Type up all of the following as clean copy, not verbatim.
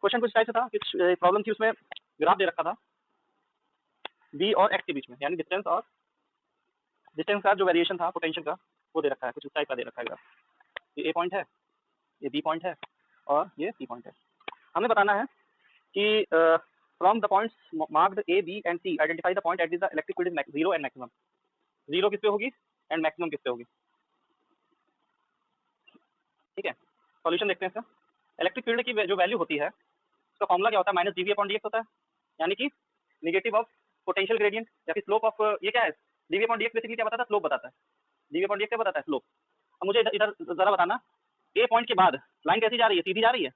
Question कुछ type से था, कुछ प्रॉब्लम थी, उसमें ग्राफ दे रखा था बी और एक्स के बीच में, यानी डिस्टेंस और डिस्टेंस का जो वेरिएशन था पोटेंशियल का वो दे रखा है, कुछ उस टाइप का दे रखा है ग्राफ। ये ए पॉइंट है, ये बी पॉइंट है और ये सी पॉइंट है। हमें बताना है कि from the points marked A B and C identify the point at the electric field is zero and maximum. Zero किस पे होगी एंड मैक्सिमम किस पे होगी, ठीक है। सॉल्यूशन देखते हैं इसका। इलेक्ट्रिक फील्ड की जो वैल्यू होती है उसका फॉर्मूला क्या होता है, minus d we upon D x होता है, यानी कि निगेटिव ऑफ पोटेंशियल ग्रेडियंट या फिर स्लोप ऑफ, ये क्या है, d we upon D x basically क्या बताता है, स्लोप बताता है। D we upon D x क्या बताता है, स्लोप। अब मुझे इधर इधर जरा बताना, ए पॉइंट के बाद लाइन कैसी जा रही है, सीधी जा रही है,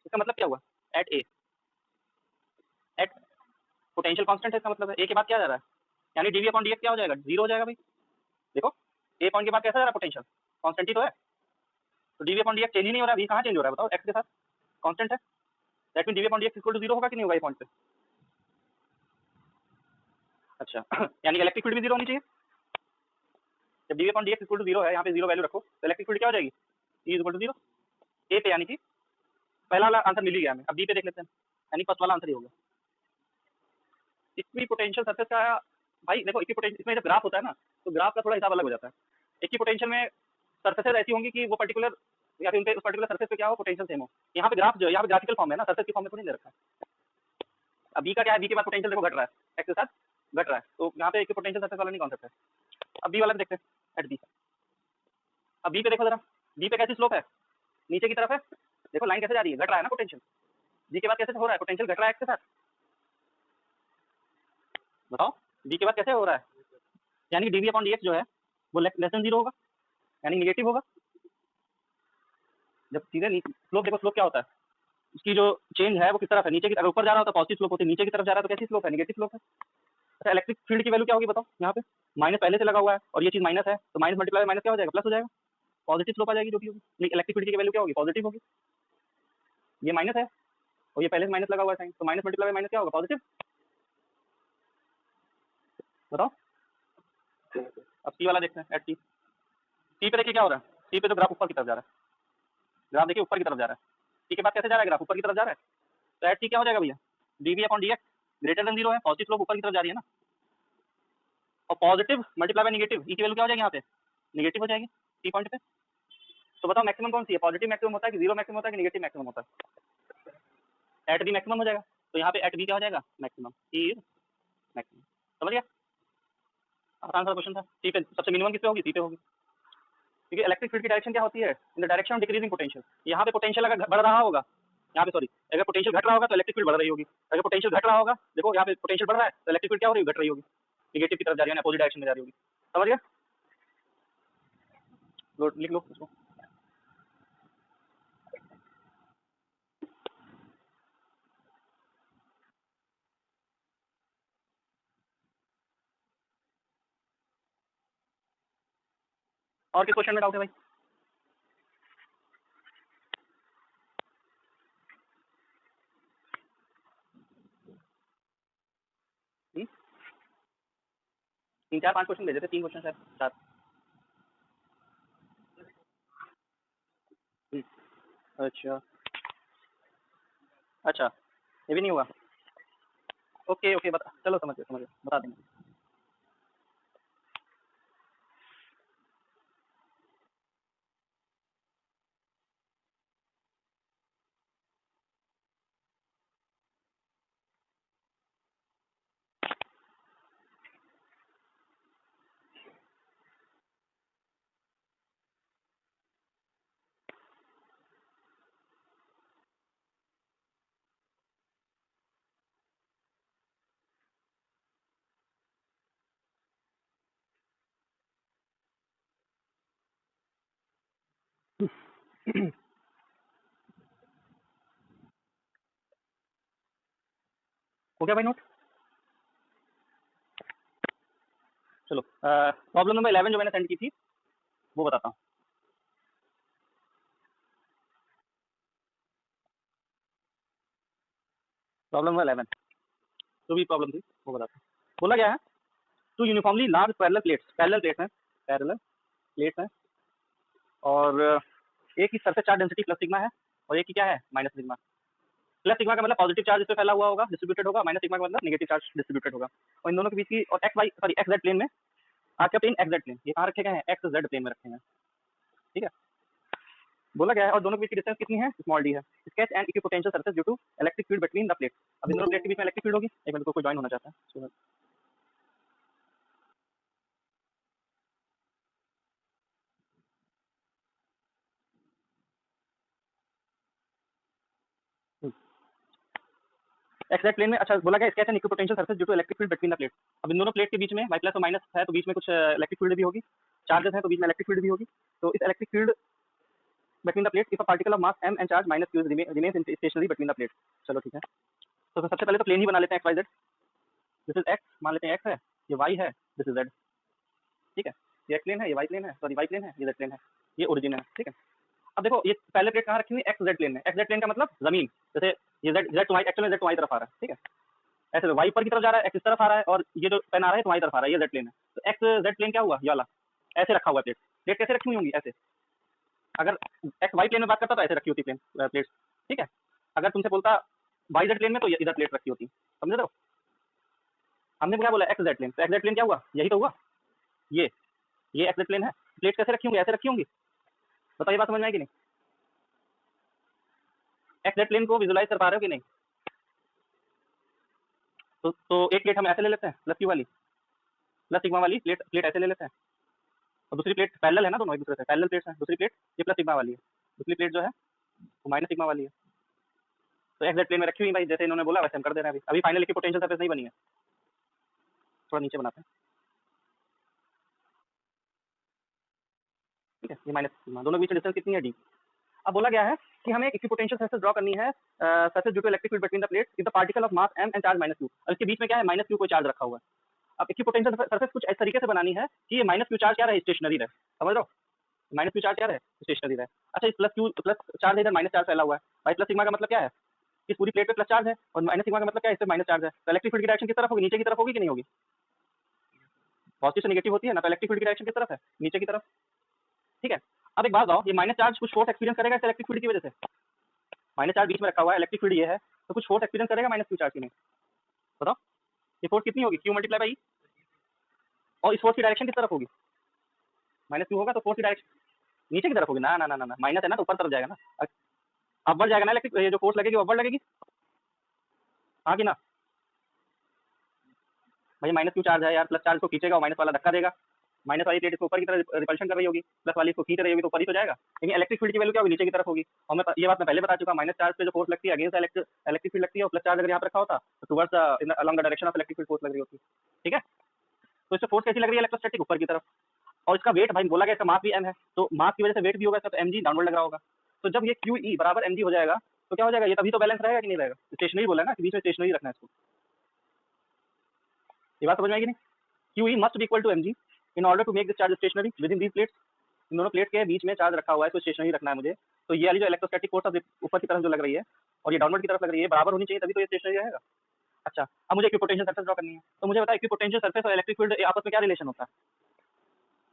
इसका मतलब क्या हुआ, एट ए, एट पोटेंशियल कांस्टेंट है, इसका मतलब है ए के बाद क्या जा रहा है, यानी d we upon D x क्या हो जाएगा, जीरो हो जाएगा भाई। देखो ए पॉइंट के बाद कैसा जा रहा है, पोटेंशियल कांस्टेंट ही तो है, तो D we upon D X change ही नहीं हो रहा है, अभी कहाँ चेंज हो रहा है बताओ, एक्स के साथ कांस्टेंट है, that mean d we upon D x equal to zero होगा कि नहीं होगा ये पॉइंट पे। अच्छा यानी इलेक्ट्रिक फील्ड भी जीरो होनी चाहिए। जब d we upon D x equal to zero है, यहाँ पे जीरो वैल्यू रखो, तो इलेक्ट्रिक फील्ड क्या हो जाएगी, E is equal to zero A पे, यानी कि पहला वाला आंसर मिल ही गया हमें। अब बी पे देख लेते हैं, यानी फर्स्ट वाला आंसर ही होगा। इक्वी पोटेंशियल सरफेस का, भाई देखो इक्वी पोटेंशियल, इसमें जब ग्राफ होता है ना तो ग्राफ का थोड़ा हिसाब अलग हो जाता है। इक्वी पोटेंशियल में सरफेसेज ऐसी होंगी कि वो पर्टिकुलर या फिर उनके उस पर्टिकुलर सरफेस पे क्या हो, पोटेंशियल सेम हो। यहाँ पे ग्राफ जो है, यहाँ पे ग्राफिकल फॉर्म है ना, सरफेस की फॉर्म में थोड़ी दे रखा है। अब बी का क्या है, बी के बाद पोटेंशियल देखो घट रहा है, एक्स के साथ घट रहा है, तो यहाँ पे इक्वी पोटेंशियल सरफेस वाला नहीं कॉन्सेप्ट है। अब बी वाला भी देखते हैं, एट बी। अब बी पे देखो जरा, बी पे कैसी स्लोप है, नीचे की तरफ है, देखो लाइन कैसे जा रही है, घट रहा है ना पोटेंशियल। बी के बाद कैसे हो रहा है, पोटेंशियल घट रहा है एक्स के साथ, बताओ बी के बाद कैसे हो रहा है, यानी d we upon D x जो है वो लेस देन जीरो होगा, यानी निगेटिव होगा। जब सीधे स्लोप देखो, स्लोप क्या होता है, उसकी जो चेंज है वो किस तरफ है, नीचे की, अगर ऊपर जा रहा होता पॉजिटिव स्लोप होती है, नीचे की तरफ जा रहा है तो कैसी स्लोप है, निगेटिव स्लोप है। अच्छा इलेक्ट्रिक फील्ड की वैल्यू क्या होगी बताओ, यहाँ पे माइनस पहले से लगा हुआ है और ये चीज माइनस है, तो माइनस मल्टीप्लाई माइनस क्या हो जाएगा, प्लस हो जाएगा, पॉजिटिव स्लोप आ जाएगी जो भी होगी। इलेक्ट्रिक फील्ड की वैल्यू क्या होगी, पॉजिटिव होगी। ये माइनस है और ये पहले से माइनस लगा हुआ है साइन, तो माइनस मल्टीप्लाई माइनस क्या होगा, पॉजिटिव। बताओ अब सी वाला देखते हैं, एट सी। सी पे देखिए क्या हो रहा है, सी पे तो ग्राफ ऊपर की तरफ जा रहा है, ग्राफ देखिए ऊपर की तरफ जा रहा है, सी के बाद कैसे जा रहा है, ग्राफ ऊपर की तरफ जा रहा है, तो एट सी क्या हो जाएगा भैया, d we upon D x greater than zero है, पॉजिटिव स्लोप ऊपर की तरफ जा रही है ना, और positive multiply by negative, E की वैल्यू क्या हो जाएगी यहाँ पे, नेगेटिव हो जाएगी सी पॉइंट पे। तो बताओ मैक्सिमम कौन सी है, पॉजिटिव मैक्सिमम होता है कि जीरो मैक्सिमम होता है कि नेगेटिव मैक्सिमम होता है, एट बी मैक्सिमम हो जाएगा, तो यहाँ पे एट बी क्या हो जाएगा, मैक्सिमम, ई इज मैक्सिमम। समझ गया, आसान सा क्वेश्चन था। सी पे सबसे मिनिमम किस पे होगी, सी पे होगी, क्योंकि इलेक्ट्रिक फील्ड की डायरेक्शन क्या होती है, in the direction of decreasing potential. यहाँ पे पोटेंशियल अगर बढ़ रहा होगा, यहाँ पे सॉरी, अगर पोटेंशियल घट रहा होगा तो इलेक्ट्रिक फील्ड बढ़ रही होगी, अगर पोटेंशियल घट रहा होगा, देखो यहाँ पे पोटेंशियल बढ़ रहा है तो इलेक्ट्रिक फील्ड क्या हो रही है, घट रही होगी, निगेटिव की तरफ जा रही है, अपोजिट डायरेक्शन में जा रही होगी। समझ गया, लिख लो इसको। और किस क्वेश्चन में डाउट है भाई, तीन चार पांच क्वेश्चन भेजे थे, तीन क्वेश्चन है, चार। अच्छा अच्छा, ये भी नहीं हुआ, ओके ओके, बता, चलो समझ गए समझ गए, बता देंगे। हो गया भाई नोट, चलो प्रॉब्लम नंबर 11 जो मैंने सेंड की थी वो बताता हूँ। प्रॉब्लम नंबर 11 जो भी प्रॉब्लम थी वो बताता हूँ। बोला गया है, two uniformly large parallel plates हैं, पैरेलल प्लेट्स हैं, और एक की surface charge density plus sigma है और एक की क्या है, माइनस सिग्मा। प्लस सिग्मा का मतलब पॉजिटिव चार्ज इस पे फैला हुआ होगा, डिस्ट्रीब्यूटेड होगा, माइनस सिग्मा का मतलब नेगेटिव चार्ज डिस्ट्रीब्यूटेड होगा। और इन दोनों के बीच की और x y sorry x z plane में आज का प्लेन एक्स जेड प्लेन ये कहाँ रखे गए हैं, एक्स जेड प्लेन में रखे हैं। ठीक है, बोला गया है और दोनों के बीच की डिस्टेंस कितनी है, स्मॉल डी है। Sketch and equipotential surface due to electric field between the plate. अब इन दोनों प्लेट के बीच में इलेक्ट्रिक फील्ड होगी। एक मिनट, कोई ज्वाइन होना चाहता है। एक्स प्लेन में अच्छा बोला गया sketch and equipotential surface due to electric field between the plate. अब इन दोनों प्लेट के बीच में वाई प्लस और माइनस है तो बीच में कुछ इलेक्ट्रिक फील्ड भी होगी, चार्जेस हैं तो बीच में इलेक्ट्रिक फील्ड भी होगी। तो इस electric field between the plate if a particle of mass m and charge minus q remains in stationary between the plate. चलो ठीक है, तो सबसे पहले तो प्लेन ही बना लेते हैं x y z. This is x, मान लेते हैं एक्स है, ये वाई है, दिस इज जेड। ठीक है, ये एक्स प्लेन है, ये वाई प्लेन है, सॉरी वाई प्लेन है, ये जेड प्लेन है, ये ओरिजिन है। ठीक है, अब देखो ये पहले प्लेट कहाँ रखी हुई है, एक्स जेड प्लेन में। एक्स जेड प्लेन का मतलब जमीन, जैसे ये z z to y, actually z to y तरफ आ रहा है। ठीक है, ऐसे वाई ऊपर की तरफ जा रहा है, एक्स इस तरफ आ रहा है और ये जो पेन आ रहा है तुम्हारी तरफ आ रहा है, ये जेड प्लेन है। तो एक्स जेड प्लेन क्या हुआ, ये वाला ऐसे रखा हुआ है प्लेट। प्लेट कैसे रखी हुई होंगी, ऐसे। अगर एक्स वाई प्लेन में बात करता तो ऐसे रखी होती प्लेन प्लेट्स। ठीक है, अगर तुमसे बोलता वाई जेड प्लेन में तो इधर प्लेट रखी होती, समझे। तो हमने क्या बोला, एक्स जेड प्लेन, तो एक्स जेड प्लेन क्या हुआ, यही तो हुआ, ये एक्स जेड प्लेन है। प्लेट कैसे रखी होंगी, ऐसे रखी होंगी। बताइए, बात समझ में आएगी नहीं। एक्स जेड प्लेन को विजुलाइज कर पा रहे हो कि नहीं। तो एक प्लेट हम ऐसे ले लेते हैं, प्लस क्यू वाली, प्लस सिग्मा वाली प्लेट प्लेट ऐसे ले लेते हैं, और दूसरी प्लेट पैरेलल है ना, दोनों एक दूसरे से पैरेलल प्लेट्स हैं। दूसरी प्लेट ये प्लस सिग्मा वाली है, दूसरी प्लेट जो है वो माइनस सिग्मा वाली है। तो एक्स जेड प्लेन में रखी हुई भाई, जैसे इन्होंने बोला वैसे हम कर दे रहे हैं। अभी फाइनल की पोटेंशियल सरफेस नहीं बनी है, थोड़ा नीचे बनाते हैं। ठीक है, ये माइनस सिग्मा, दोनों के बीच डिस्टेंस कितनी है, डी। अब बोला गया है कि हमें एक इक्विपोटेंशियल सरफेस ड्रॉ करनी है, surface due to electric field between the plate if the particle of mass m and charge minus q। और इसके बीच में क्या है, माइनस q कोई चार्ज रखा हुआ है। अब इक्विपोटेंशियल सरफेस कुछ इस तरीके से बनानी है कि ये माइनस q चार्ज क्या रहे, स्टेशनरी रहे। समझ रहे हो, माइनस q चार्ज क्या रहे, स्टेशनरी रहे। अच्छा, इस प्लस q प्लस चार्ज इधर माइनस चार्ज फैला हुआ है भाई। प्लस सिग्मा का मतलब क्या है, इस पूरी प्लेट पे प्लस चार्ज है, और माइनस सिग्मा का मतलब क्या है, इस पे माइनस चार्ज है। तो इलेक्ट्रिक फील्ड की डायरेक्शन किस तरफ होगी, नीचे की तरफ होगी कि नहीं होगी। पॉजिटिव से नेगेटिव होती है ना, तो इलेक्ट्रिक फील्ड की डायरेक्शन किस तरफ है, नीचे की तरफ। ठीक है, अब एक बात बताओ, ये माइनस चार्ज कुछ फोर्स एक्सपीरियंस करेगा इस इलेक्ट्रिक फील्ड की वजह से। माइनस चार्ज बीच में रखा हुआ है, इलेक्ट्रिक फील्ड ये है, तो कुछ फोर्स एक्सपीरियंस करेगा माइनस क्यू चार्ज की नहीं। बताओ, ये फोर्स कितनी होगी, क्यू मल्टीप्लाई बाई, और इस फोर्स की डायरेक्शन किस तरफ होगी, माइनस क्यू होगा, तो फोर्स की डायरेक्शन नीचे की तरफ होगी ना। ना ना ना, माइनस है ना, तो ऊपर तरफ जाएगा ना, अपवर्ड जाएगा ना। इलेक्ट्रिक ये जो फोर्स लगेगी वो अपवर्ड लगेगी, हाँ कि ना। भाई माइनस क्यू चार्ज है यार, प्लस चार्ज को खींचेगा और माइनस वाला धक्का देगा। माइनस वाली प्लेट इसको ऊपर की तरफ रिपल्शन कर रही होगी, प्लस वाली इसको खींच रही होगी, तो ऊपर ही तो जाएगा। लेकिन इलेक्ट्रिक फील्ड की वैल्यू क्या होगी, नीचे की तरफ होगी। और मैं ये बात मैं पहले बता चुका, माइनस चार्ज पे जो फोर्स लगती है अगेंस्ट इलेक्ट्रिक फील्ड लगती है, और प्लस चार्ज अगर यहाँ पर रखा होता तो towards along the direction of electric field force लग रही होती। ठीक है, तो इससे फोर्स कैसी लग रही है, इलेक्ट्रोस्टैटिक ऊपर की तरफ। और इसका वेट भाई बोला गया, इसका मास भी m है, तो मास की वजह से वेट भी होगा, इसका तो mg डाउनवर्ड लग रहा होगा। तो जब ये QE बराबर mg हो जाएगा तो क्या हो जाएगा, ये तभी तो बैलेंस रहेगा कि नहीं रहेगा। स्टेशनरी बोला है ना, कि बीच में स्टेशनरी रखना है इसको। ये बात समझ में आएगी नहीं। QE must be equal to mg in order to make this charge stationary within these plates. इन दोनों प्लेट के बीच में चार्ज रखा हुआ है, तो स्टेशनरी रखना है मुझे। तो ये वाली जो इलेक्ट्रोस्टैटिक फोर्स ऊपर की तरफ जो लग रही है और ये डाउनवर्ड की तरफ लग रही है, बराबर होनी चाहिए, तभी तो ये स्टेशनरी रहेगा। अच्छा, अब मुझे इक्विपोटेंशियल सरफेस ड्रॉ करनी है, तो मुझे बताइए इक्विपोटेंशियल सरफेस और इलेक्ट्रिक फील्ड आपस में क्या रिलेशन होता है।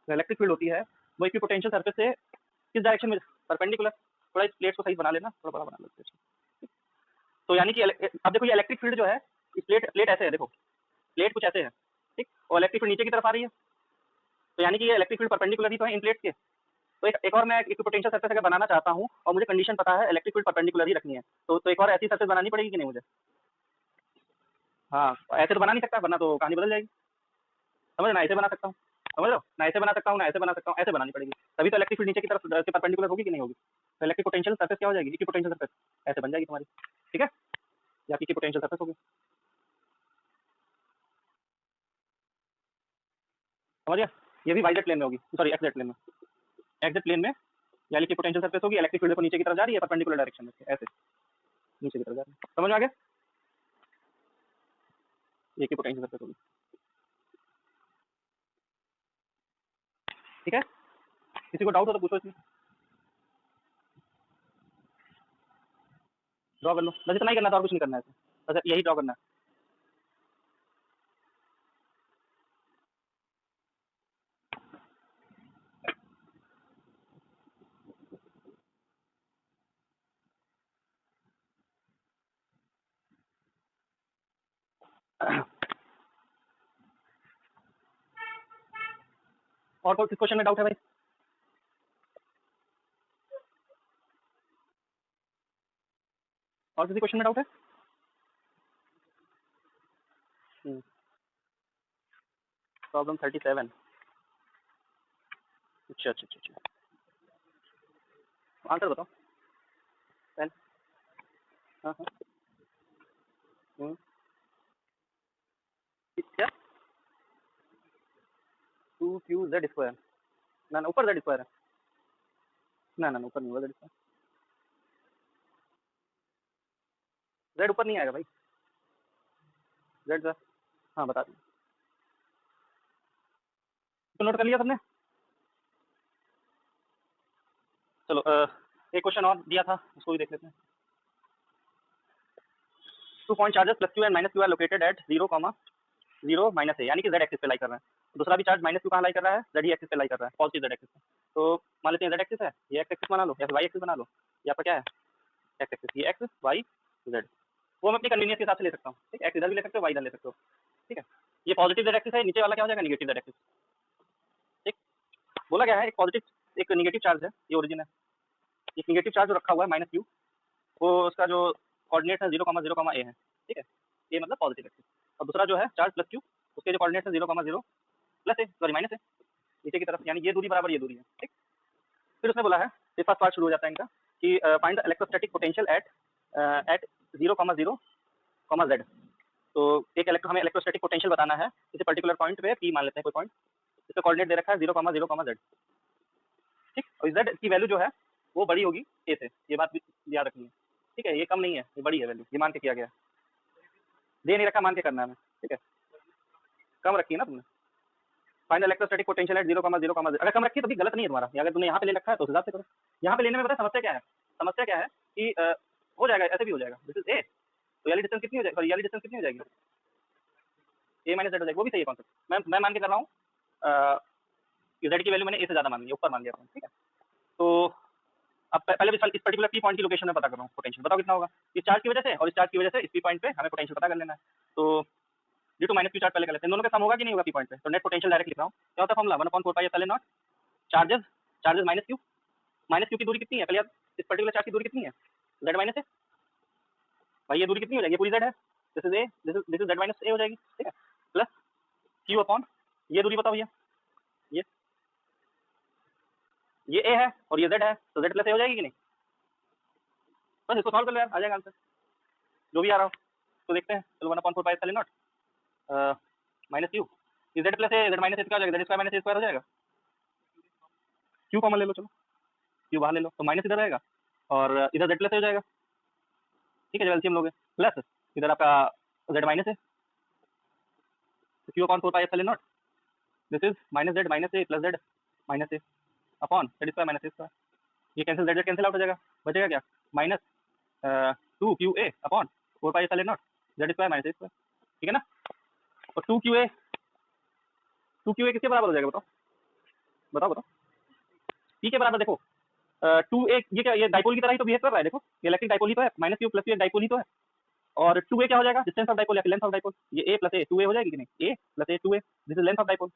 जो इलेक्ट्रिक फील्ड होती है वो इक्विपोटेंशियल सरफेस से किस डायरेक्शन में, परपेंडिकुलर। थोड़ा इस प्लेट को सही बना लेना, थोड़ा बड़ा बना लेते। तो यानी कि अब देखो ये इलेक्ट्रिक फील्ड जो है, इस प्लेट ऐसे है, देखो प्लेट कुछ ऐसे है, ठीक, और इलेक्ट्रिक फील्ड नीचे की तरफ आ रही है। तो यानी कि ये इलेक्ट्रिक फील्ड परपेंडिकुलर ही तो है इन प्लेट्स के। तो एक और मैं इक्विपोटेंशियल सरफेस अगर बनाना चाहता हूँ और मुझे कंडीशन पता है इलेक्ट्रिक फील्ड परपेंडिकुलर ही रखनी है, तो एक और ऐसी सरफेस बनानी पड़ेगी कि नहीं मुझे। हाँ, ऐसे तो बना नहीं सकता, वरना तो कहानी बदल जाएगी। समझ ना, ऐसे बना सकता हूँ, समझ लो ना, ऐसे बना सकता हूँ ना ऐसे बना सकता हूँ, ऐसे बनानी पड़ेगी, तभी तो इलेक्ट्रिक फील्ड नीचे की तरफ से परपेंडिकुलर होगी कि नहीं होगी। तो इलेक्ट्रिक पोटेंशियल सरफेस क्या हो जाएगी, इक्विपोटेंशियल सरफेस ऐसे बन जाएगी तुम्हारी। ठीक है, या आपकी पोटेंशियल सरफेस होगी, समझ गया। ये भी वाई जेड प्लेन में होगी, सॉरी एक्स जेड प्लेन में। एक्स जेड प्लेन में यानी कि पोटेंशियल सरफेस होगी, इलेक्ट्रिक फील्ड को नीचे की तरफ जा रही है परपेंडिकुलर डायरेक्शन में, ऐसे नीचे की तरफ जा रही है। समझ में आ गया, ये की पोटेंशियल सरफेस होगी। ठीक है, किसी को डाउट हो तो पूछो, इसमें ड्रॉ कर लो, बस इतना ही करना था और कुछ नहीं करना है इसमें, बस यही ड्रॉ करना है। और कोई किस क्वेश्चन में डाउट है भाई? और किसी क्वेश्चन में डाउट है? प्रॉब्लम 37। अच्छा अच्छा अच्छा अच्छा, आंसर बताओ पहले। हाँ हाँ। क्या? 2QZ²? ना ना, ऊपर Z² है। ना ना, ऊपर नहीं होगा Z²। Z ऊपर नहीं आएगा भाई। Z सर, हाँ बता दी तो, नोट कर लिया सबने? चलो एक क्वेश्चन और दिया था, उसको भी देख लेते हैं। 2 point charges plus Q and minus Q R located at 0, minus है, यानी कि जेड एक्सिस पे लाई कर रहे हैं। दूसरा भी चार्ज माइनस क्यू कहाँ लाई कर रहा है? जेड एक्सिस पे लाई कर रहा है, पॉजिटिव जेड एक्सिस पे। तो मान लेते हैं जेड एक्सिस है, ये एक्स एक्सिस बना लो या फिर वाई एक्सिस बना लो। ये आपका क्या है? एक्स एक्सिस, ये एक्स वाई जेड। वो मैं अपनी कन्वीनियंस के हिसाब से ले सकता हूँ, ठीक है? एक्स इधर भी ले सकते हो, वाई इधर ले सकते हो, ठीक है? ये पॉजिटिव जेड एक्सिस है, नीचे वाला क्या हो जाएगा? Negative Z axis. ठीक, बोला गया है एक पॉजिटिव एक निगेटिव चार्ज है, ये ओरिजिन है। एक निगेटिव चार्ज जो रखा हुआ है माइनस क्यू, वो उसका जो कोऑर्डिनेट है 0,0, ए है, ठीक है? ये मतलब पॉजिटिव एक्सिस। और दूसरा जो है चार्ज प्लस क्यू, उसके जो कोऑर्डिनेट है 0,0 प्लस है, सॉरी माइनस है, नीचे की तरफ, यानी ये दूरी बराबर ये दूरी है, ठीक? फिर उसने बोला है, ये फर्स्ट पार्ट शुरू हो जाता है इनका कि find the electrostatic potential at 0,0, तो एक हमें इलेक्ट्रोस्टैटिक पोटेंशियल बताना है किसी पर्टिकुलर पॉइंट पे, पी मान लेते हैं कोई पॉइंट, इसका कोऑर्डिनेट दे रखा है 0,0, ठीक? और जेड की वैल्यू जो है वो बड़ी होगी ए से, ये बात भी याद रखनी है, ठीक है? ये कम नहीं है, ये बड़ी है वैल्यू, ये मान के किया गया है, दे नहीं रखा, मान के करना है हमें, ठीक है? कम रखी है ना तुमने। फाइंड इलेक्ट्रोस्टैटिक पोटेंशियल एट 0,0, अगर कम रखी है तो भी गलत नहीं है तुम्हारा, अगर तुमने यहाँ पे ले रखा है तो उस हिसाब से करो। यहाँ पे लेने में पता है समस्या क्या है? समस्या क्या है कि हो जाएगा, ऐसे भी हो जाएगा, दिस इज ए, तो वाली डिस्टेंस कितनी हो जाएगी? वाली डिस्टेंस कितनी हो जाएगी? ए माइनस जेड हो जाएगी, वो भी सही है कॉन्सेप्ट। मैं मान के कर रहा हूँ जेड की वैल्यू मैंने ए से ज़्यादा मान लिया, ऊपर मान लिया, ठीक है? तो अब पहले भी इस पर्टिकुलर पी पॉइंट की लोकेशन में पता कर रहा हूँ पोटेंशियल, बताओ कितना होगा? इस चार्ज की वजह से और इस चार्ज की वजह से इस पी पॉइंट पे हमें पोटेंशियल पता कर लेना है। तो d to minus q charge पहले कर लेते हैं, दोनों का सम होगा कि नहीं होगा पी पॉइंट पे? तो नेट पोटेंशियल डायरेक्ट लिख रहा हूँ, क्या होता है formula? 1/4πε0 charges, charges minus Q की दूरी कितनी है? पहले इस पर्टिकुलर चार्ज की दूरी कितनी है? जेड माइनस है भाई, ये दूरी कितनी हो जाएगी? पूरी जेड है, this is A, this is Z minus A हो जाएगी, ठीक है? प्लस क्यू अपॉन ये दूरी बताओ भैया, ये ए है और ये जेड है, तो जेड प्लस ए हो जाएगी कि नहीं? बस इसको सॉल्व कर लो यार, आ जाएगा आंसर जो भी आ रहा हो। तो देखते हैं, चलो 1/4πε0 माइनस क्यू, ये जेड प्लस ए, जेड माइनस ए क्या हो जाएगा? Z square minus A square हो जाएगा। क्यू कॉमन ले लो, चलो क्यू बाहर ले लो, तो माइनस इधर रहेगा और इधर जेड प्लस ए हो जाएगा, ठीक है? जब एलसीएम लोगे, प्लस इधर आपका जेड माइनस है, तो Q upon 4πε0, this is minus Z minus A plus Z minus A upon Z square minus A square, ये कैंसिल, जेड कैंसिल आउट हो जाएगा, बचेगा क्या? Minus 2QA upon 4πε0 Z square minus A square, ठीक है ना? और 2QA किसके बराबर हो जाएगा बताओ? बताओ बताओ, पी के बराबर। देखो 2A ये क्या, ये डाइपोल की तरह ही तो बिहेव कर रहा है, देखो ये इलेक्ट्रिक डाइपोल ही तो है, minus Q plus Q dipole ही तो है। और 2A क्या हो जाएगा? डिस्टेंस ऑफ डाइपोल या फिर लेंथ ऑफ डाइपोल, ये ए प्लस ए 2A हो जाएगी कि नहीं? A plus A 2A, this is length of dipole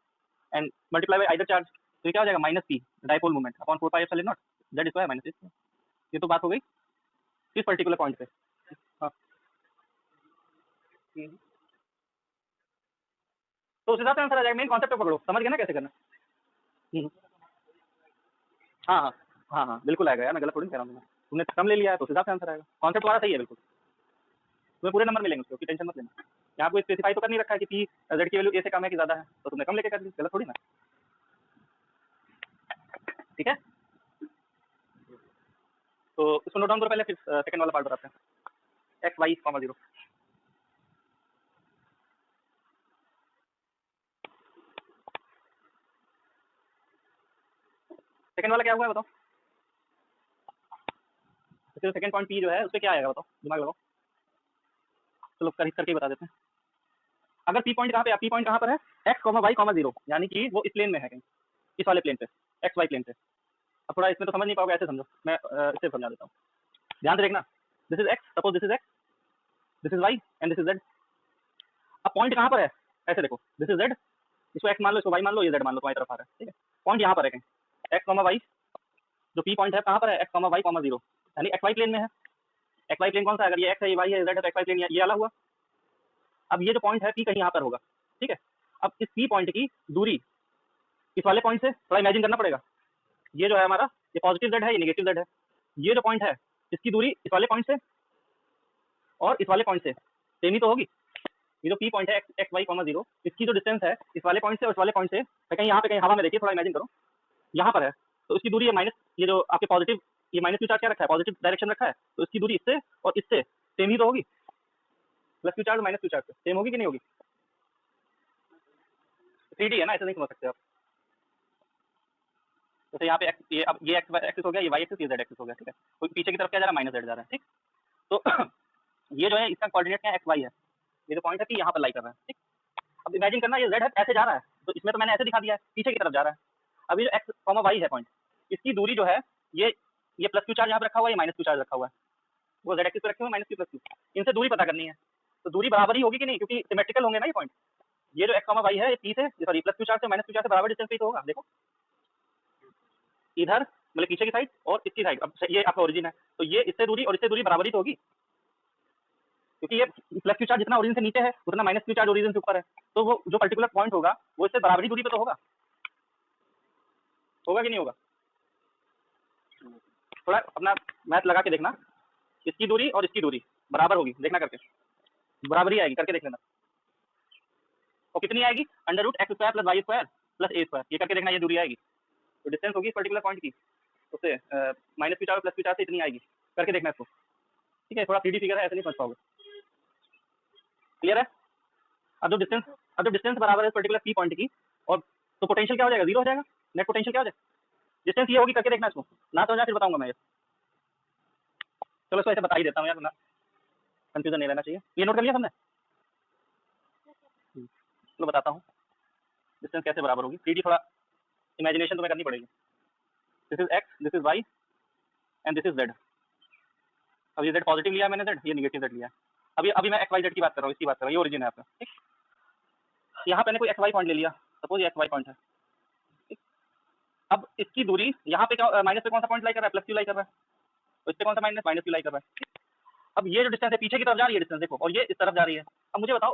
and multiply by either charge, तो ये क्या हो जाएगा? Minus P dipole moment upon 4πε0 Z square minus A square. ये तो बात हो गई इस पर्टिकुलर पॉइंट पे। हाँ, तो उस हिसाब से आंसर आ जाएगा, मेन कॉन्सेप्ट पकड़ो, समझ गए ना कैसे करना? हम्म, हाँ हाँ हाँ हाँ, बिल्कुल आएगा यार, मैं गलत थोड़ी कह रहा हूँ, तुमने कम ले लिया है तो उस हिसाब से आंसर आएगा, कॉन्सेप्ट तुम्हारा सही है बिल्कुल, तुम्हें पूरे नंबर मिलेंगे, उसकी टेंशन मत लेना। यहाँ आपको स्पेसिफाई तो कर नहीं रखा है कि पी जेड की वैल्यू ए से कम है कि ज़्यादा है, तो तुमने कम लेके कर दी, गलत थोड़ी ना, ठीक है? तो इसको नोट डाउन करो पहले, फिर सेकंड वाला पार्ट बताते हैं, x y comma zero. Second वाला क्या हुआ है बताओ? तो सेकंड पॉइंट पी जो है उस पर क्या आएगा बताओ, दिमाग लगाओ, चलो करके बता देते हैं। अगर पी पॉइंट कहाँ पे, पी पॉइंट कहाँ पर है? X comma y comma zero, यानी कि वो इस प्लेन में है कहीं, इस वाले प्लेन पे, एक्स वाई प्लेन पे। अब थोड़ा इसमें तो समझ नहीं पाओगे, ऐसे समझो, मैं इससे समझा देता हूँ, ध्यान से देखना। This is x, suppose this is x, this is y and this is z. अब पॉइंट कहाँ पर है, ऐसे देखो, दिस इज जेड, इसको एक्स मान लो, इसको वाई मान लो, ये जेड मान लो, तुम्हारी तरफ आ रहा है, ठीक है। पॉइंट यहाँ पर है कहीं एक्स कॉमा वाई, जो पी पॉइंट है कहाँ पर है, x comma y comma zero, यानी एक्स वाई प्लेन में है। एक्स वाई प्लेन कौन सा है, अगर ये एक्स है, ये वाई है, जेड है, तो एक्स वाई प्लेन ये वाला हुआ। अब ये जो पॉइंट है पी कहीं यहाँ पर होगा, ठीक है। अब इस पी पॉइंट की दूरी इस वाले पॉइंट से थोड़ा इमेजिन करना पड़ेगा। ये जो है हमारा, ये पॉजिटिव जेड है, ये नेगेटिव जेड है। ये जो पॉइंट है इसकी दूरी इस वाले पॉइंट से और इस वाले पॉइंट से सेम ही तो होगी। ये जो पी पॉइंट है एक्स वाई कॉमा जीरो, इसकी जो डिस्टेंस है इस वाले पॉइंट से और इस वाले पॉइंट से, कहीं यहाँ पे कहीं हवा में देखिए, थोड़ा इमेजिन करो, यहाँ पर है, तो इसकी दूरी ये माइनस, ये जो आपके पॉजिटिव, ये माइनस क्यू चार्ज क्या रखा है, पॉजिटिव डायरेक्शन रखा है, तो इसकी दूरी इससे और इससे सेम ही तो होगी। Plus Q charge minus q charge same होगी कि नहीं होगी? 3D है ना, ऐसे नहीं समझ सकते आप। जैसे यहाँ पे एक्स, ये अब ये एक्स एक्सिस हो गया, ये वाई एक्सिस, ये जेड एक्सिस हो गया, ठीक है। तो पीछे की तरफ क्या जा रहा है, माइनस जेड जा रहा है, ठीक। तो ये जो है इसका कोऑर्डिनेट क्या है, एक्स वाई है। ये जो पॉइंट है कि यहाँ पर लाई कर रहा है, ठीक। अब इमेजिन करना, ये जेड है ऐसे जा रहा है, तो इसमें तो मैंने ऐसे दिखा दिया है, पीछे की तरफ जा रहा है। अभी जो एक्स कॉमा वाई है पॉइंट, इसकी दूरी जो है, ये प्लस क्यू चार्ज यहाँ पर रखा हुआ है, ये माइनस क्यू चार्ज रखा हुआ है, वो जेड एक्सिस पे रखे हुए माइनस क्यू प्लस क्यू, इनसे दूरी पता करनी है। तो दूरी बराबर ही होगी कि नहीं, क्योंकि सिमेट्रिकल होंगे ना ये पॉइंट। ये जो एक्स कॉमा वाई है, ये पी से, सॉरी प्लस क्यू चार्ज से माइनस क्यू चार्ज से बराबर डिस्टेंस पे तो होगा। देखो इधर मतलब पीछे की साइड और इसकी साइड, अब ये आपका ओरिजिन है, तो ये इससे दूरी और इससे दूरी बराबर ही तो होगी, क्योंकि ये प्लस क्यू चार्ज जितना ओरिजिन से नीचे है उतना माइनस क्यू चार्ज ओरिजिन से ऊपर है, तो वो जो पर्टिकुलर पॉइंट होगा वो इससे बराबरी दूरी पे तो होगा, होगा कि नहीं होगा? थोड़ा अपना मैथ लगा के देखना, इसकी दूरी और इसकी दूरी बराबर होगी, देखना करके, बराबरी आएगी, करके देख लेना। और कितनी आएगी, under root X square plus Y square plus A square, ये करके देखना, ये दूरी आएगी। तो डिस्टेंस होगी इस पर्टिकुलर पॉइंट की, उससे minus q charge plus Q charge से इतनी आएगी, करके देखना इसको, ठीक है। थोड़ा 3D फिगर है, ऐसे नहीं समझ पाओगे, क्लियर है? अब जो डिस्टेंस बराबर है पर्टिकुलर पी पॉइंट की, और तो पोटेंशियल क्या हो जाएगा, जीरो हो जाएगा, नेट पोटेंशियल क्या हो जाएगा, डिस्टेंस ये होगी, करके देखना इसको, ना समझा फिर बताऊंगा मैं ये। चलो इसको ऐसे बता ही देता हूँ यार, ना कंफ्यूजन नहीं रहना चाहिए। ये नोट कर लिया हमने, चलो बताता हूँ डिस्टेंस कैसे बराबर होगी। 3D थोड़ा इमेजिनेशन तुम्हें करनी पड़ेगी। This is x, this is y and this is z. अब ये जेड पॉजिटिव लिया मैंने, जेड ये निगेटिव जेड लिया। अभी मैं एक्स वाई जेड की बात कर रहा हूँ, इसकी बात कर रहा हूँ, ये ओरिजिन है आपका, ठीक। यहाँ पे कोई एक्स वाई पॉइंट ले लिया, सपोज ये एक्स वाई पॉइंट है, ठीक। अब इसकी दूरी यहाँ पे क्या, माइनस पे कौन सा पॉइंट लाई कर रहा है, प्लस क्यू लाई कर रहा है, तो इस पे कौन सा माइनस, माइनस क्यू लाई कर रहा है। अब ये जो डिस्टेंस है पीछे की तरफ जा रही है डिस्टेंस, देखो, और ये इस तरफ जा रही है। अब मुझे बताओ,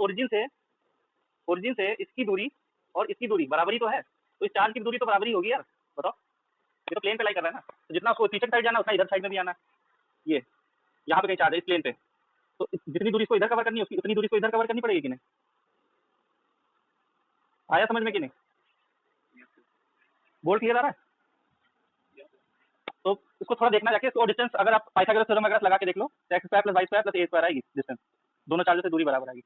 ओरिजिन से इसकी दूरी और इसकी दूरी बराबरी तो है, तो इस चार्ज की दूरी तो बराबरी होगी यार, बताओ। ये तो प्लेन पे लाई कर रहा है ना, तो जितना उसको पीछे की साइड जाना है उतना इधर साइड में भी आना है। ये यहाँ पे कहीं चार्ज है इस प्लेन पे, तो जितनी दूरी इसको इधर कवर करनी है उसकी उतनी दूरी को इधर कवर करनी पड़ेगी कि नहीं? आया समझ में कि नहीं? बोर्ड क्लियर आ रहा है? तो इसको थोड़ा देखना जाके, इसको डिस्टेंस अगर आप पाइथागोरस थ्योरम अगर लगा के देख लो, तो X square plus Y square plus A square आएगी डिस्टेंस, दोनों चार्जों से दूरी बराबर आएगी।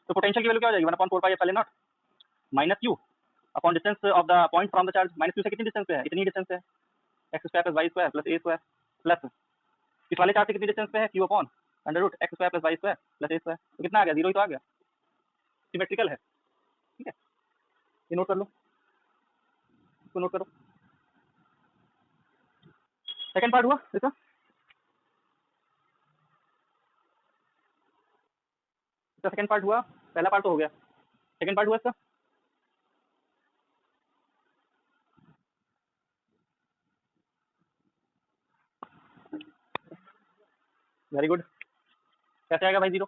तो पोटेंशियल की वैल्यू क्या हो जाएगी, 1/4 pi epsilon naught minus Q upon distance of the point from the charge. Minus Q से कितनी डिस्टेंस पे है, इतनी डिस्टेंस पे है, X square plus Y square plus A square, plus इस वाले चार्ज से कितनी डिस्टेंस पे है, Q upon under root X square plus Y square plus A square. तो कितना आ गया, जीरो ही तो आ गया, सिमेट्रिकल है, ठीक है। ये नोट कर लो, इसको नोट करो। सेकंड पार्ट हुआ इसका, इसका सेकंड पार्ट हुआ, पहला पार्ट तो हो गया, सेकंड पार्ट हुआ इसका। Very good. कैसे आएगा भाई जीरो?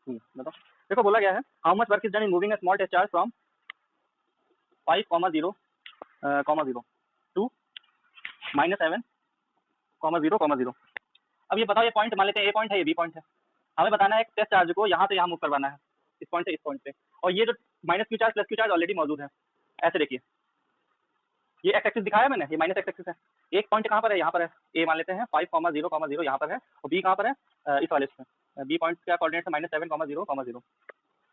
बताओ, देखो बोला गया है, how much work is done in moving a small test charge from 5,0 to -7,0,0. अब ये बताओ, ये पॉइंट मान लेते हैं ए पॉइंट है, ये बी पॉइंट है, हमें बताना है एक टेस्ट चार्ज को यहाँ से यहाँ मूव करवाना है, इस पॉइंट से इस पॉइंट पे, और ये जो minus q charge plus Q charge already मौजूद है। ऐसे देखिए, ये एक्स एक्सिस दिखाया मैंने, ये माइनस एक्स एक्सिस है। एक पॉइंट कहाँ पर है, यहाँ पर है, ए मान लेते हैं 5,0,0 यहाँ पर है, और बी कहाँ पर है, इस वाले पे। बी पॉइंट का कोऑर्डिनेट है -7,0,0.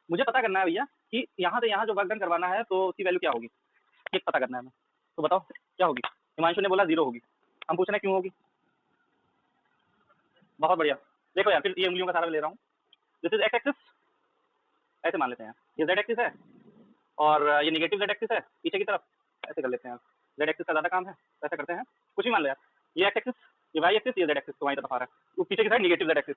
मुझे पता करना है भैया कि यहाँ से यहाँ जो वर्क डन करवाना है तो उसकी वैल्यू क्या होगी, ये पता करना है हमें। तो बताओ क्या होगी? हिमांशु ने बोला जीरो होगी, हम पूछ रहे हैं क्यों होगी? बहुत बढ़िया, देखो यार, फिर ये उंगलियों का सारा मैं ले रहा हूँ। दिस इज एक्स एक्सिस, ऐसे मान लेते हैं, ये जेड एक्सिस है और ये निगेटिव जेड एक्सिस है पीछे की तरफ, ऐसे कर लेते हैं। जेड एक्सिस का ज़्यादा काम है, ऐसा करते हैं, कुछ भी मान लो यार। ये एक्स एक्सिस, ये वाई एक्सिस, ये जेड एक्सिस तो वहीं तरफ आ रहा है, वो पीछे की साइड निगेटिव जेड एक्सिस।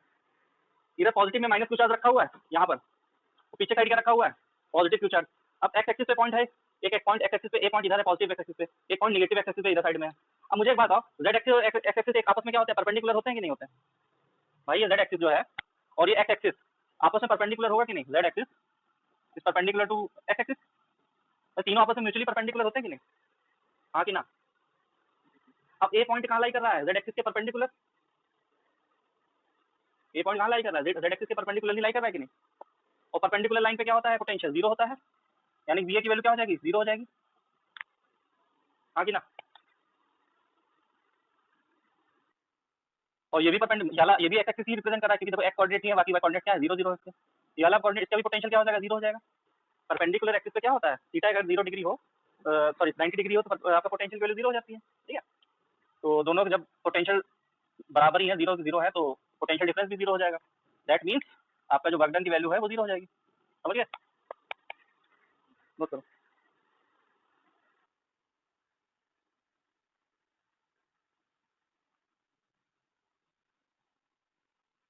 इधर पॉजिटिव में माइनस क्यू चार्ज रखा हुआ है यहाँ पर, तो पीछे साइड क्या रखा हुआ है, पॉजिटिव क्यू चार्ज। अब एक्स एक्सिस पे पॉइंट है, एक पॉइंट एक्स एक्सिस पे, एक पॉइंट इधर है पॉजिटिव एक्स एक्सिस पे, एक पॉइंट नेगेटिव एक्स एक्सिस पे इधर साइड में है। अब मुझे एक बात बताओ, जेड एक्सिस और एक्स एक्सिस एक आपस में क्या होते हैं, परपेंडिकुलर होते हैं कि नहीं होते हैं? भाई ये जेड एक्सिस जो है और ये एक्स एक्सिस आपस में परपेंडिकुलर होगा कि नहीं? Z axis is perpendicular to x axis, तो तीनों आपस में म्यूचुअली परपेंडिकुलर होते हैं कि नहीं? हाँ कि ना? अब ए पॉइंट कहाँ लाई कर रहा है, जेड एक्सिस के परपेंडिकुलर। ए पॉइंट कहाँ लाई कर रहा है, जेड एक्सिस के परपेंडिकुलरली लाई कर रहा है कि नहीं? और परपेंडिकुलर लाइन पे क्या होता है, पोटेंशियल जीरो होता है, यानी वी ए की वैल्यू क्या हो जाएगी, जीरो हो जाएगी। हाँ कि ना? और ये भी परपेंडिकुलर, ये भी एक्स एक्सिस ही रिप्रेजेंट कर रहा है, क्योंकि देखो एक्स कोऑर्डिनेट नहीं है, बाकी वाई कोऑर्डिनेट क्या है, जीरो जीरो है। ये वाला कोऑर्डिनेट, इसका भी पोटेंशियल क्या हो जाएगा, जीरो हो जाएगा। परपेंडिकुलर एक्सिस पे क्या होता है, थीटा अगर 0 डिग्री हो, सॉरी 90 डिग्री हो, तो आपका पोटेंशियल वैल्यू जीरो हो जाती है, ठीक है। तो दोनों जब पोटेंशियल बराबर ही है, जीरो जीरो है, तो पोटेंशियल डिफरेंस भी जीरो हो जाएगा। दैट मीन्स आपका जो वर्क डन की वैल्यू है वो जीरो हो जाएगी। समझ गए? नोट करो।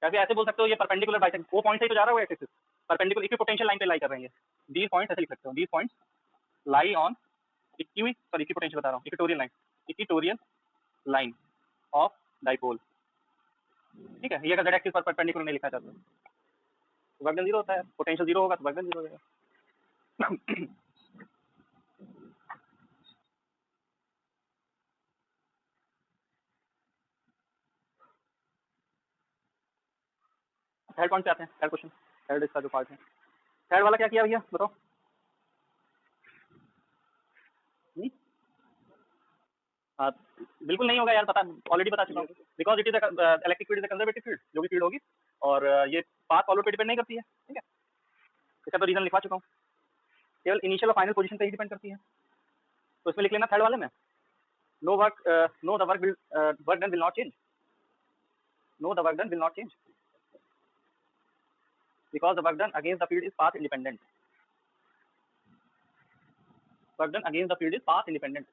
या फिर ऐसे बोल सकते हो, ये परपेंडिकुलर बाइसेक्ट वो पॉइंट से ही तो जा रहा होगा axis, perpendicular equi potential line पे लाई कर रहे हैं। दीज पॉइंट्स ऐसे लिख सकते हो, these points lie on equi, sorry equi potential बता रहा हूँ, equatorial line, equatorial line of dipole, ठीक है। ये अगर जेड एक्सिस पर परपेंडिकुलर नहीं लिखा जाता तो वर्क डन जीरो होता है, पोटेंशियल जीरो होगा तो वर्क डन जीरो हो जाएगा। थर्ड पॉइंट पे आते हैं, थर्ड क्वेश्चन, थर्ड इसका जो पार्ट है, थर्ड वाला क्या किया भैया बताओ? हाँ, बिल्कुल नहीं होगा यार, पता ऑलरेडी बता चुका हूँ, because it is electric field is conservative field, जो भी फील्ड होगी, और ये पाथ फॉलो पे डिपेंड नहीं करती है, ठीक है। इसका तो रीजन लिखवा चुका हूँ, केवल इनिशियल और फाइनल पोजीशन पे ही डिपेंड करती है। तो इसमें लिख लेना थर्ड वाले में, no work, no the work done will not change, no the work done will not change because the work done against the field is path independent, work done against the field is path independent.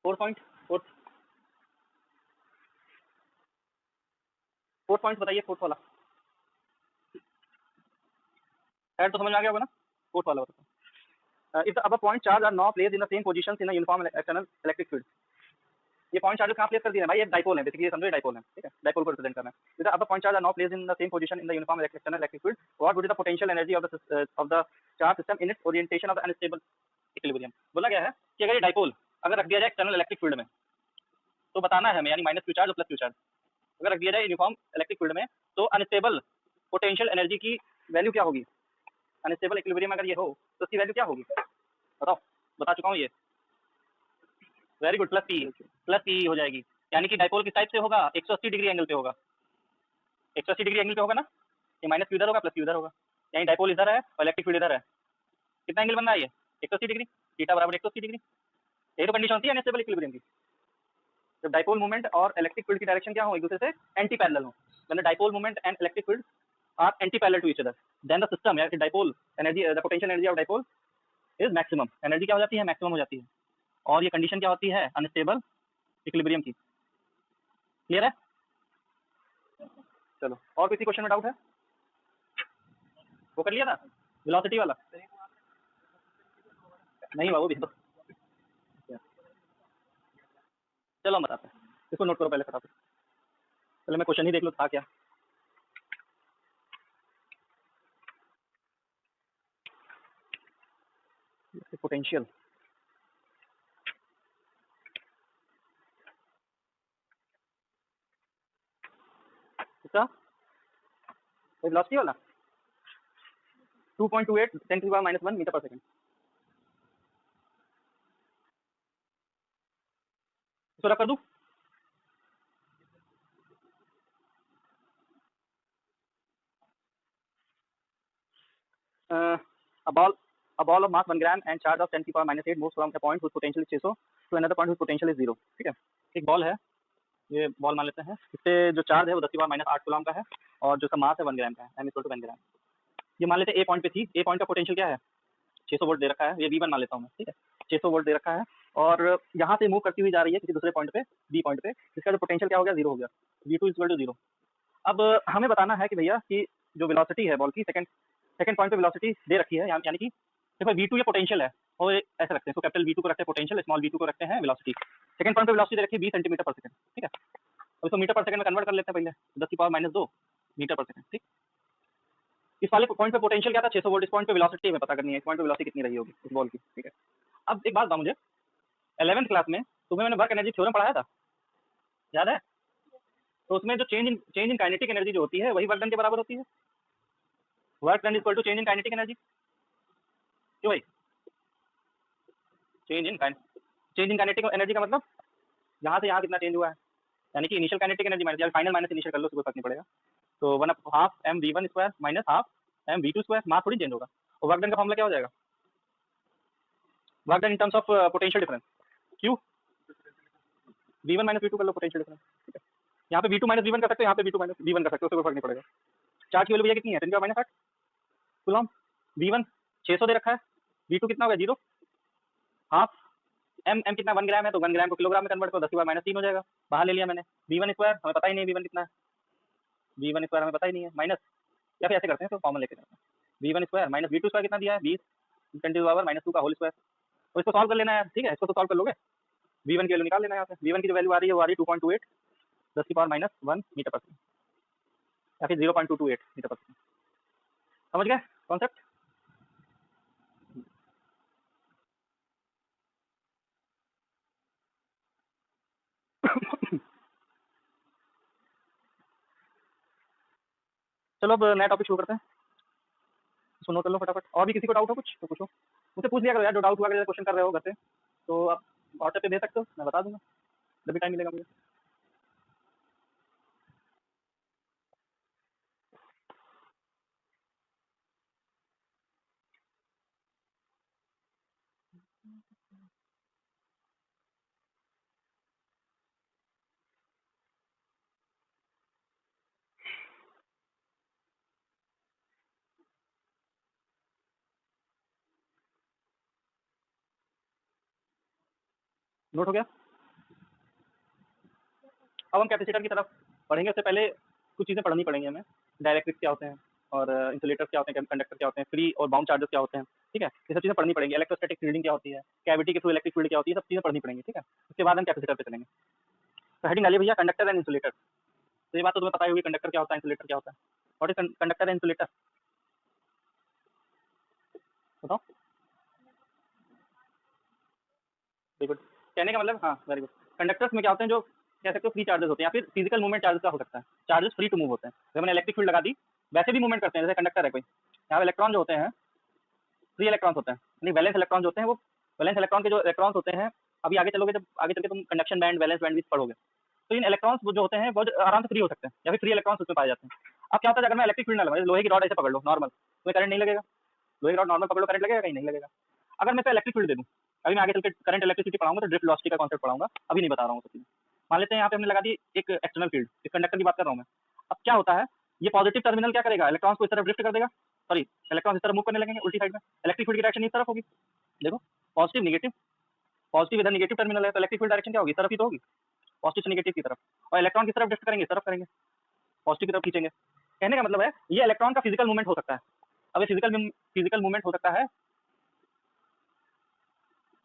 4 point, fourth point बताइए, fourth वाला, third तो समझ में आ गया होगा ना, fourth वाला बताओ। if the above point charge are now placed in the same positions in a uniform external electric field, ये पॉइंट चार्ज कहाँ प्लेस कर दिया है भाई, ये डाइपोल है बेसिकली, ये समझो डाइपोल है, ठीक है, डाइपोल को रिप्रेजेंट करना है। अब point charge are now placed in the same position in the uniform external electric field, what would be the potential energy of the charge system in its orientation of the unstable equilibrium. बोला गया है कि अगर ये dipole अगर रख दिया जाए एक्सटर्नल इलेक्ट्रिक फील्ड में, तो बताना है हमें, यानी माइनस क्यू चार्ज और प्लस क्यू चार्ज अगर रख दिया जाए यूनिफॉर्म इलेक्ट्रिक फील्ड में, तो अनस्टेबल पोटेंशियल एनर्जी की वैल्यू क्या होगी, अनस्टेबल इक्विलिब्रियम अगर ये हो तो उसकी वैल्यू क्या होगी, बताओ। बता चुका हूँ ये, वेरी गुड, प्लस पी हो जाएगी, यानी कि डाइपोल किस टाइप से होगा, 180 डिग्री एंगल पे होगा, 180 डिग्री एंगल पे होगा ना, ये माइनस क्यू इधर होगा प्लस क्यू इधर होगा, यानी डाइपोल इधर है और इलेक्ट्रिक फील्ड इधर है, कितना एंगल बन रहा है ये, 180 डिग्री, थीटा बराबर 180 डिग्री। यही तो कंडीशन होती है अनस्टेबल इक्विलिब्रियम की, जब डाइपोल मूवमेंट और इलेक्ट्रिक फील्ड की डायरेक्शन क्या हो, एक दूसरे से एंटी पैरेलल हो, when the dipole moment and electric field are anti-parallel to each other, then the system या dipole energy, the potential energy of dipole is maximum, energy क्या हो जाती है, मैक्सिमम हो जाती है, और ये कंडीशन क्या होती है, अनस्टेबल इक्विलिब्रियम की। क्लियर है? चलो, और किसी क्वेश्चन में डाउट है? वो कर लिया था वेलोसिटी वाला, नहीं हुआ वो भी तो, चलो हम बताते हैं, इसको नोट करो पहले फटाफट, पहले मैं क्वेश्चन ही देख लो था क्या। पोटेंशियल, कितना वेलोसिटी वाला 2.28 10⁻⁻1 मीटर पर सेकंड, इसको रख कर दूं, a ball of mass 1 gram and charge of 10⁻⁻8 moves from a point whose potential is 600 to another point whose potential is 0, ठीक है। एक बॉल है ये बॉल मान लेते हैं, इससे जो चार्ज है वो 10⁻⁻8 कूलम का है और जो इसका मास है 1 ग्राम का है, m = 1 ग्राम। ये मान लेते हैं ए पॉइंट पे थी, ए पॉइंट का पोटेंशियल क्या है 600 वोल्ट दे रखा है, ये V1 मान लेता हूँ मैं, ठीक है 600 वोल्ट दे रखा है और यहाँ से मूव करती हुई जा रही है किसी दूसरे पॉइंट पे, बी पॉइंट पे, इसका जो पोटेंशियल क्या हो गया 0 हो गया, V2 = 0। अब हमें बताना है कि भैया कि जो वेलोसिटी है बॉल की सेकंड पॉइंट पे वेलोसिटी दे रखी है, यानी कि देखो V2 ये पोटेंशियल है और ऐसे रखते हैं, तो कैपिटल V2 को रखते हैं पोटेंशियल, स्मॉल v2 को रखते हैं वेलोसिटी। सेकंड पॉइंट पे वेलोसिटी दे रखी है 20 सेंटीमीटर पर सेकंड, ठीक है। अब इसको मीटर पर सेकंड में कन्वर्ट कर लेते हैं पहले, 10⁻⁻2 मीटर पर सेकंड, ठीक। इस वाले पॉइंट पे पोटेंशियल क्या था 600 वोल्ट, इस पॉइंट पे वेलोसिटी हमें पता करनी है, इस पॉइंट पे वेलोसिटी कितनी रही होगी इस बॉल की, ठीक है। अब एक बात बताओ मुझे, 11th क्लास में तुम्हें मैंने वर्क एनर्जी थ्योरम पढ़ाया था, याद है? तो उसमें जो चेंज इन काइनेटिक एनर्जी जो होती है वही वर्क डन के बराबर होती है, work done equal to change in kinetic energy, क्यों भाई? चेंज इन काइनेटिक एनर्जी का मतलब यहाँ से यहाँ कितना चेंज हुआ है, यानी कि इनिशियल काइनेटिक एनर्जी माइनस, या फाइनल माइनस इनिशियल कर लो, कोई फर्क नहीं पड़ेगा। तो 1/2 mv1² माइनस हाफ mv2², मास थोड़ी चेंज होगा। और वर्क डन का फॉर्मूला क्या हो जाएगा, work done in terms of potential difference, Q v1 minus v2 कर लो पोटेंशियल डिफरेंस, ठीक है। यहाँ पे v2 माइनस v1 कर सकते हो, यहाँ पे v2 माइनस v1 कर सकते हो, उससे कोई फर्क नहीं पड़ेगा। चार्ज की वैल्यू भैया कितनी है 10⁻⁸ कूलम, v1 600 दे रखा है, v2 कितना होगा 0, हाफ m कितना 1 ग्राम है, तो 1 ग्राम को किलोग्राम में कन्वर्ट करो, 10⁻³ हो जाएगा, बाहर ले लिया मैंने। v1² हमें पता ही नहीं v1 कितना है, v1² हमें पता ही नहीं है, माइनस, या फिर ऐसे करते हैं तो कॉमन लेके चलते हैं, v1² माइनस v2² कितना दिया है 20 × 10⁻² का होल स्क्वायर, तो इसको सॉल्व कर लेना है, ठीक है। इसको तो सॉल्व कर लोगे, v1 की वैल्यू निकाल लेना है, यहाँ से v1 की जो वैल्यू आ रही है वो आ रही है 2.28 10⁻⁻1 मीटर पर सेकंड, या फिर 0.228 मीटर पर सेकंड। समझ गए कॉन्सेप्ट? चलो अब नया टॉपिक शुरू करते हैं, सुनो कर लो फटाफट। और भी किसी को डाउट हो कुछ तो पूछो, मुझसे पूछ लिया करो यार, जो डाउट हुआ अगर क्वेश्चन कर रहे हो घर पे तो आप व्हाट्सएप पे दे सकते हो, मैं बता दूंगा जब भी टाइम मिलेगा मुझे। नोट हो गया? अब हम कैपेसिटर की तरफ पढ़ेंगे, उससे पहले कुछ चीज़ें पढ़नी पड़ेंगी हमें, डायरेक्ट्रिक्स क्या होते हैं और इंसुलेटर्स क्या होते हैं, कंडक्टर क्या होते हैं, फ्री और बाउंड चार्जेस क्या होते हैं, ठीक है। ये सब चीज़ें पढ़नी पड़ेंगी, इलेक्ट्रोस्टैटिक फील्डिंग क्या होती है, कैविटी के थ्रू इलेक्ट्रिक फील्ड क्या होती है, सब चीज़ें पढ़नी पड़ेंगी, ठीक है। उसके बाद हम कैपेसिटर पे चलेंगे। तो हेडिंग डालिए भैया कंडक्टर एंड इंसुलेटर। तो ये बात तो तुम्हें पता ही होगी, कंडक्टर क्या होता है, इंसुलेटर क्या होता है। What is conductor and insulator, बताओ। वेरी गुड, कहने का मतलब, हाँ वेरी गुड। कंडक्टर्स में क्या होते हैं, जो कह सकते हो फ्री चार्जेस होते हैं, या फिर फिजिकल मूवमेंट चार्जेस का हो सकता है, चार्जेस फ्री टू मूव होते हैं। जब मैंने इलेक्ट्रिक फील्ड लगा दी वैसे भी मूवमेंट करते हैं, जैसे कंडक्टर है कोई, यहाँ पे इलेक्ट्रॉन जो होते हैं फ्री इलेक्ट्रॉन्स होते हैं, यानी वैलेंस इलेक्ट्रॉन जो होते हैं, वो वैलेंस इलेक्ट्रॉन के जो इलेक्ट्रॉन्स होते हैं, अभी आगे चलोगे, जब आगे चल के तुम कंडक्शन बैंड वैलेंस बैंड भी पढ़ोगे, तो इन इलेक्ट्रॉन्स जो होते हैं बहुत आराम से फ्री हो सकते हैं, या फिर फ्री इलेक्ट्रॉन्स उसमें पाए जाते हैं। अब क्या होता है, अगर मैं इलेक्ट्रिक फील्ड ना लगाऊं, लोहे की रॉड ऐसे पकड़ लो नॉर्मल, तो करंट नहीं लगेगा, लोहे की रॉड नॉर्मल पकड़ लो, करंट लगेगा कहीं नहीं लगेगा। अगर मैं तो इलेक्ट्रिक फील्ड दे दूं, अभी मैं आगे चल के करंट इलेक्ट्रिसिटी पढ़ाऊंगा तो ड्रिफ्ट वेलोसिटी का कॉन्सेप्ट पढ़ाऊंगा, अभी नहीं बता रहा हूँ सब चीज़। मान लेते हैं यहाँ पे हमने लगा दी एक एक्सटर्नल फील्ड, इस कंडक्टर की बात कर रहा हूँ मैं। अब क्या होता है, ये पॉजिटिव टर्मिनल क्या करेगा, इलेक्ट्रॉन्स को इस तरफ ड्रिफ्ट कर देगा, सॉरी इलेक्ट्रॉन इस तरफ मूव करने लगेंगे उल्टी साइड में, इलेक्ट्रिक फील्ड की डायरेक्शन इस तरफ होगी, देखो पॉजिटिव निगेटिव, पॉजिटिव इधर निगेटिव टर्मिनल है, तो इलेक्ट्रिक फील्ड डायरेक्शन क्या होगी, इस तरफ ही तो होगी, पॉजिटिव से निगेटिव की तरफ। और इलेक्ट्रॉन किस तरफ ड्रिफ्ट करेंगे, इस तरफ करेंगे, पॉजिटिव की तरफ खींचेंगे। कहने का मतलब है ये इलेक्ट्रॉन का फिजिकल मूवमेंट हो सकता है। अब ये फिजिकल मूवमेंट हो सकता है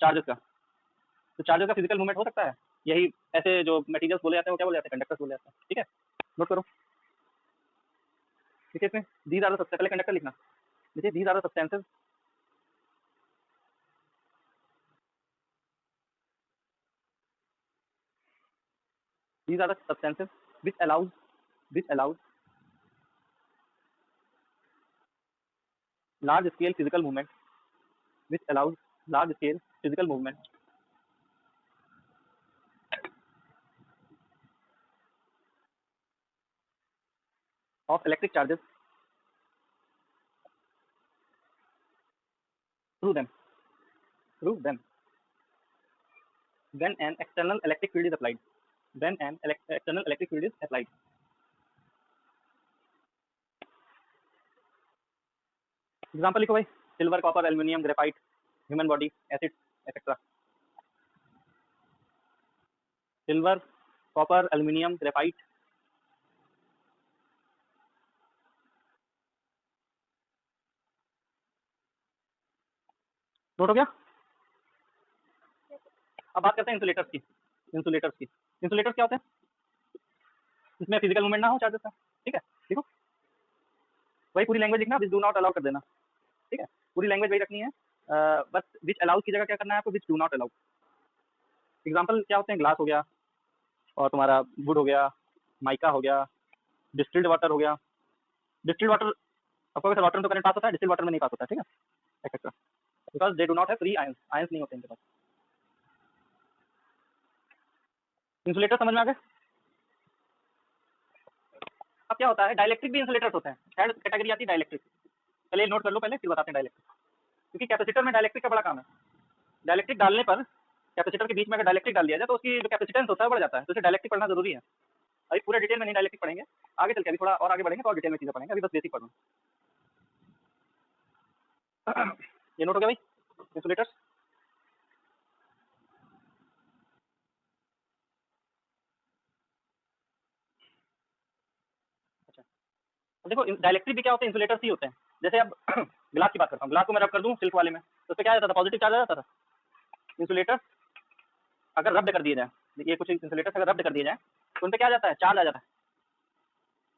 चार्जेस का, तो चार्जेस का फिजिकल मूवमेंट हो सकता है, यही ऐसे जो मटेरियल्स बोले जाते हैं वो क्या बोले जाते हैं, कंडक्टर्स बोले जाते हैं, ठीक है। नोट करो, देखिए इसमें दीज आर द सबसे पहले कंडक्टर लिखना, देखिए these are the substances, these are the substances which allows large scale physical movement, which allows large scale physical movement of electric charges through them when an external electric field is applied, when an external electric field is applied. Example लिखो भाई, silver, copper, aluminium, graphite, human body, acid etcetera. Silver, copper, aluminium, graphite. Note हो गया. अब बात करते हैं insulators की. Insulators क्या होते हैं? इसमें फिजिकल मूवमेंट ना हो चार्जेस का. ठीक है, देखो वही पूरी लैंग्वेज लिखना, विच डू नॉट अलाउ कर देना. ठीक है, पूरी लैंग्वेज वही रखनी है, बस विच अलाउ की जगह क्या करना है आपको, which do not allow. Example क्या होते हैं? ग्लास हो गया, और तुम्हारा वुड हो गया, माइका हो गया, डिस्टिल्ड वाटर हो गया. डिस्टिल्ड वाटर, आपको वैसे वाटर में तो करंट पास होता है, डिस्टिल्ड वाटर में नहीं पास होता है. ठीक है, etcetera, because they do not have free ions. Ions नहीं होते इनके पास. इंसुलेटर समझ में आ गए. अब क्या होता है, डाइलेक्ट्रिक भी इंसुलेटर्स होते हैं. थर्ड कैटेगरी आती है डाइलेक्ट्रिक. पहले नोट कर लो, पहले फिर बताते हैं डाइलेक्ट्रिक. क्योंकि कैपेसिटर में डाइलेक्ट्रिक का बड़ा काम है. डाइलेक्ट्रिक डालने पर कैपेसिटर के बीच में अगर डाइलेक्ट्रिक डाल दिया जाए तो उसकी जो कैपेसिटेंस होता है बढ़ जाता है. तो इसे डाइलेक्ट्रिक पढ़ना जरूरी है. अभी पूरे डिटेल में नहीं डाइलेक्ट्रिक पढ़ेंगे, आगे चल के अभी थोड़ा और आगे बढ़ेंगे तो और डिटेल में चीजें पढ़ेंगे. अभी बस बेसिक पढ़ना. ये नोट हो गया भाई, इंसुलेटर्स. अच्छा, अब देखो डाइलेक्ट्रिक भी क्या होते हैं, इंसुलेटर्स ही होते हैं. जैसे अब ग्लास की बात करता हूँ. ग्लास को मैं रब कर दूँ सिल्क वाले में, तो उस पर क्या आ जाता था, पॉजिटिव चार्ज आ जाता था. इंसुलेटर अगर रब्ड कर दिए जाए, ये कुछ इंसुलेटर्स अगर रब्ड कर दिए जाए तो उन पर क्या आ जाता है, चार्ज आ जाता है.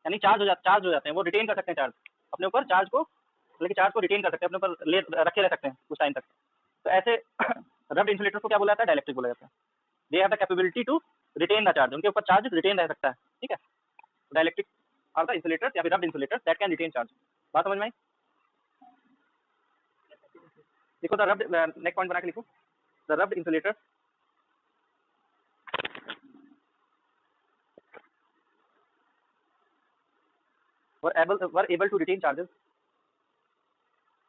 यानी चार्ज हो जाते हैं, वो रिटेन कर सकते हैं चार्ज अपने ऊपर. चार्ज को मतलब कि चार्ज को रिटेन कर सकते हैं अपने ऊपर, ले रखे रह सकते हैं कुछ टाइम तक. तो ऐसे रब्ड इंसुलेटर्स को क्या बोला जाता है, डाइलेक्ट्रिक बोला जाता है. They have the capability to retain the charge. उनके ऊपर चार्ज रिटेन रह सकता है. ठीक है, डाइलेक्ट्रिक आर द इंसुलेटर्स या फिर rubbed insulators that can retain charge. बात समझ में आई. देखो द रब्ड, नेक्स्ट पॉइंट बना के लिखो. The rubbed insulators were able to retain charges.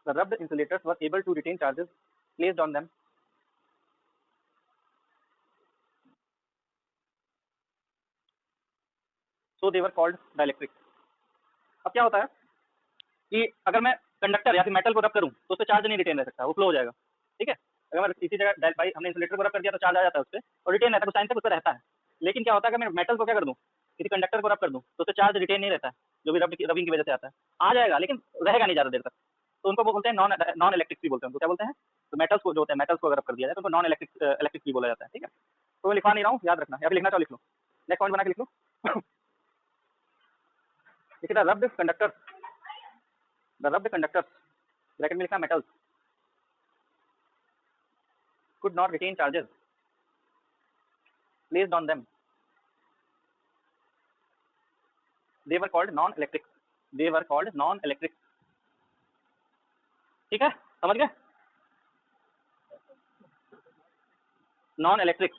The rubbed insulators were able to retain charges placed on them. So they were called dielectric. अब क्या होता है कि अगर मैं कंडक्टर या फिर मेटल को रब करूं तो उस पर चार्ज नहीं रिटेन रह सकता, वो फ्लो हो जाएगा. ठीक है, अगर मैं इसी जगह भाई हमने इंसुलेटर को रब कर दिया तो चार्ज आ जाता है उस पर और रिटेन रहता है, कुछ टाइम तक उस पर रहता है. लेकिन क्या होता है, अगर मैं मेटल को क्या कर दूं, किसी कंडक्टर को रब कर दूं तो उस पर चार्ज रिटेन नहीं रहता है, जो भी रबिंग की वजह से आता है. आ जाएगा लेकिन रहेगा नहीं ज़्यादा देर तक. तो उनको वो बोलते हैं नॉन इलेक्ट्रिक भी बोलते हैं. उनको क्या बोलते हैं, तो मेटल्स को जो होते हैं, मेटल्स को अगर रब कर दिया जाए तो उनको नॉन इलेक्ट्रिक भी बोला जाता है. ठीक है, तो मैं लिखवा नहीं रहा हूँ, याद रखना, या फिर लिखना चाहो लिख लो. नेक्स्ट पॉइंट बना के लिख लो. देखिए द रब्ड कंडक्टर्स ब्रैकेट में लिखा metals could not retain charges placed on them. They were called non-electric. ठीक है, समझ गए. Non electric